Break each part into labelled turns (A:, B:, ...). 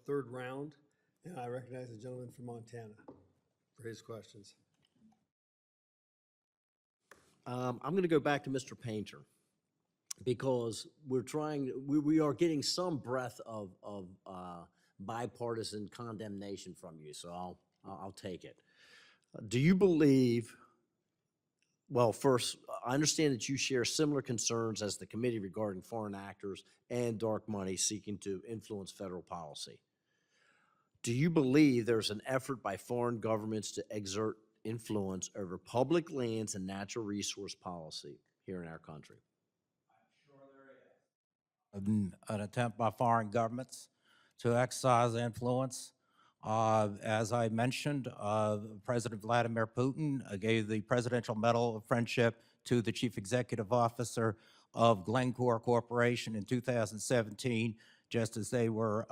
A: third round, and I recognize the gentleman from Montana for his questions.
B: I'm going to go back to Mr. Painter because we are getting some breath of bipartisan condemnation from you, so I'll take it. Do you believe, well, first, I understand that you share similar concerns as the committee regarding foreign actors and dark money seeking to influence federal policy. Do you believe there's an effort by foreign governments to exert influence over public lands and natural resource policy here in our country?
C: I'm sure there is. An attempt by foreign governments to exercise influence. As I mentioned, President Vladimir Putin gave the Presidential Medal of Friendship to the Chief Executive Officer of Glencore Corporation in 2017, just as they were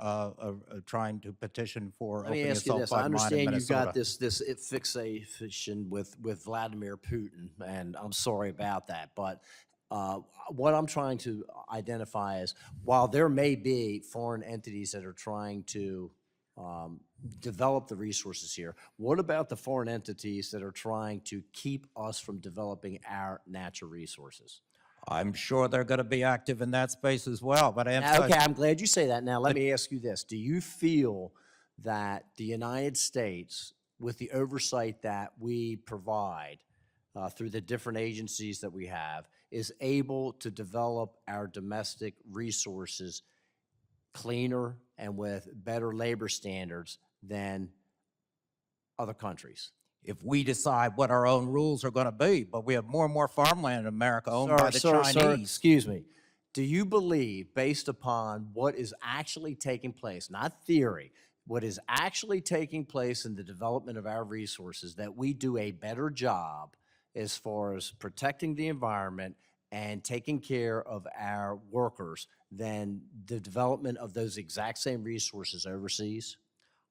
C: trying to petition for
B: Let me
C: opening a
B: ask you this. I
C: sulfide mine in
B: understand you've got
C: Minnesota.
B: this fixation with Vladimir Putin, and I'm sorry about that. But what I'm trying to identify is, while there may be foreign entities that are trying to develop the resources here, what about the foreign entities that are trying to keep us from developing our natural resources?
C: I'm sure they're going to be active in that space as well. But
B: Okay, I'm glad you say that. Now, let me ask you this. Do you feel that the United States, with the oversight that we provide through the different agencies that we have, is able to develop our domestic resources cleaner and with better labor standards than other countries?
C: if we decide what our own rules are going to be. But we have more and more farmland in America owned by the Chinese.
B: Sir, excuse me. Do you believe, based upon what is actually taking place, not theory, what is actually taking place in the development of our resources, that we do a better job as far as protecting the environment and taking care of our workers than the development of those exact same resources overseas?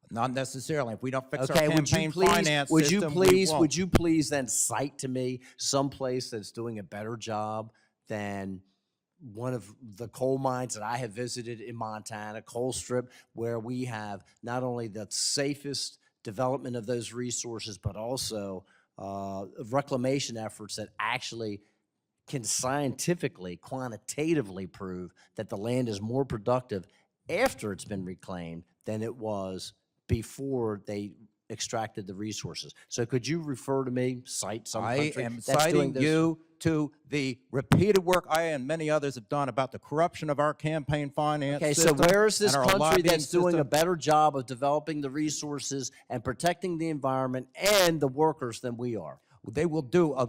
C: Not necessarily. If we don't fix our
B: Okay,
C: campaign finance system, we won't.
B: would you please then cite to me some place that's doing a better job than one of the coal mines that I have visited in Montana, Colstrip, where we have not only the safest development of those resources, but also reclamation efforts that actually can scientifically, quantitatively prove that the land is more productive after it's been reclaimed than it was before they extracted the resources. So could you refer to me, cite some country
C: I am
B: that's doing
C: citing
B: this?
C: you to the repeated work I and many others have done about the corruption of our campaign finance system.
B: Okay, so where is this
C: and our
B: country
C: lobbying
B: that's doing
C: system.
B: a better job of developing the resources and protecting the environment and the workers than we are?
C: They will do a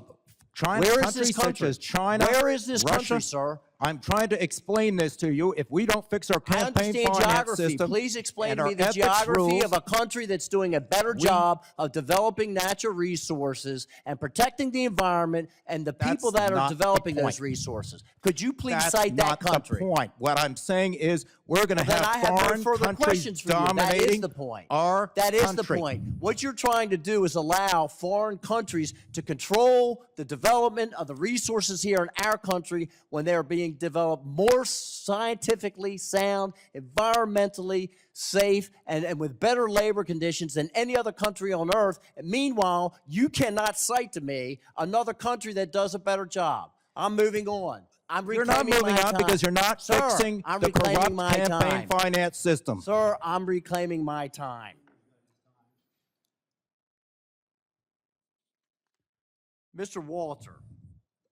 B: Where is this
C: countries such
B: country?
C: as China,
B: Where is this
C: Russia,
B: country, sir?
C: I'm trying to explain this to you. If we don't fix our
B: I
C: campaign
B: understand
C: finance
B: geography.
C: system,
B: Please explain
C: and
B: to
C: our
B: me the
C: ethics
B: geography
C: rules,
B: of a country that's doing a better job of developing natural resources and protecting the environment and the people
C: That's
B: that are
C: not the
B: developing those
C: point.
B: resources. Could you please
C: That's
B: cite that
C: not
B: country?
C: the point. What I'm saying is we're going to
B: Then I
C: have
B: have
C: foreign
B: no further
C: countries
B: questions for you. That is
C: dominating
B: the point.
C: our
B: That is
C: country.
B: the point. What you're trying to do is allow foreign countries to control the development of the resources here in our country when they're being developed more scientifically sound, environmentally safe, and with better labor conditions than any other country on earth. And meanwhile, you cannot cite to me another country that does a better job. I'm moving on.
C: You're not moving on because you're not fixing
B: I'm
C: the
B: reclaiming
C: corrupt
B: my
C: campaign
B: time.
C: finance system.
B: Sir, I'm reclaiming my time. Mr. Walter,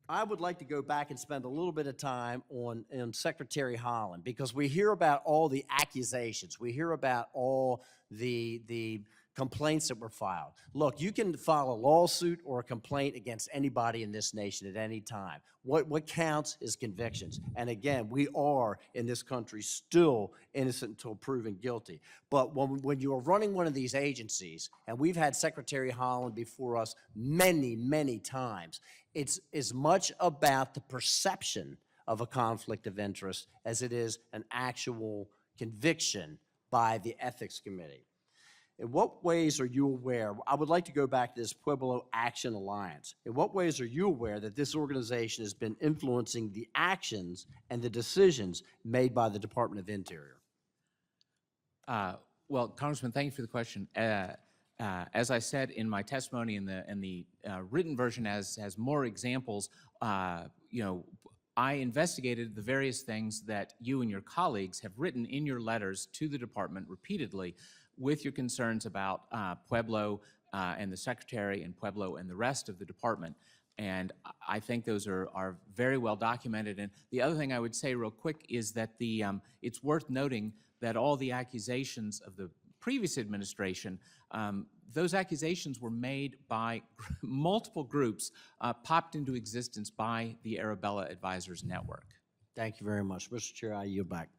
B: I would like to go back and spend a little bit of time on Secretary Holland, because we hear about all the accusations. We hear about all the complaints that were filed. Look, you can file a lawsuit or a complaint against anybody in this nation at any time. What counts is convictions. And again, we are in this country still innocent until proven guilty. But when you are running one of these agencies, and we've had Secretary Holland before us many, many times, it's as much about the perception of a conflict of interest as it is an actual conviction by the Ethics Committee. In what ways are you aware, I would like to go back to this Pueblo Action Alliance. In what ways are you aware that this organization has been influencing the actions and the decisions made by the Department of Interior?
D: Well, Congressman, thank you for the question. As I said in my testimony, in the written version has more examples. You know, I investigated the various things that you and your colleagues have written in your letters to the department repeatedly, with your concerns about Pueblo and the secretary, and Pueblo and the rest of the department. And I think those are very well documented. And the other thing I would say real quick is that it's worth noting that all the accusations of the previous administration, those accusations were made by multiple groups popped into existence by the Arabella Advisors Network.
B: Thank you very much. Mr. Chair, I yield back.